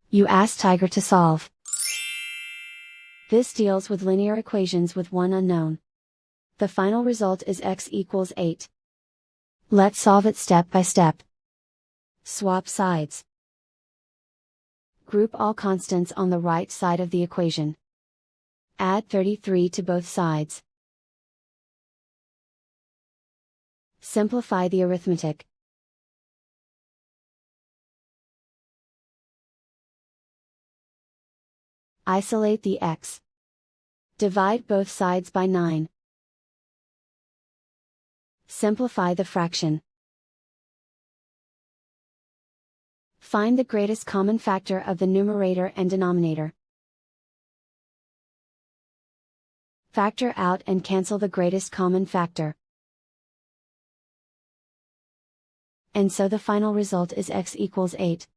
You ask Tiger to solve. This deals with linear equations with one unknown. The final result is x equals 8. Let's solve it step by step. Swap sides. Group all constants on the right side of the equation. Add 33 to both sides. Simplify the arithmetic. Isolate the x. Divide both sides by 9. Simplify the fraction. Find the greatest common factor of the numerator and denominator. Factor out and cancel the greatest common factor. And so the final result is x equals 8.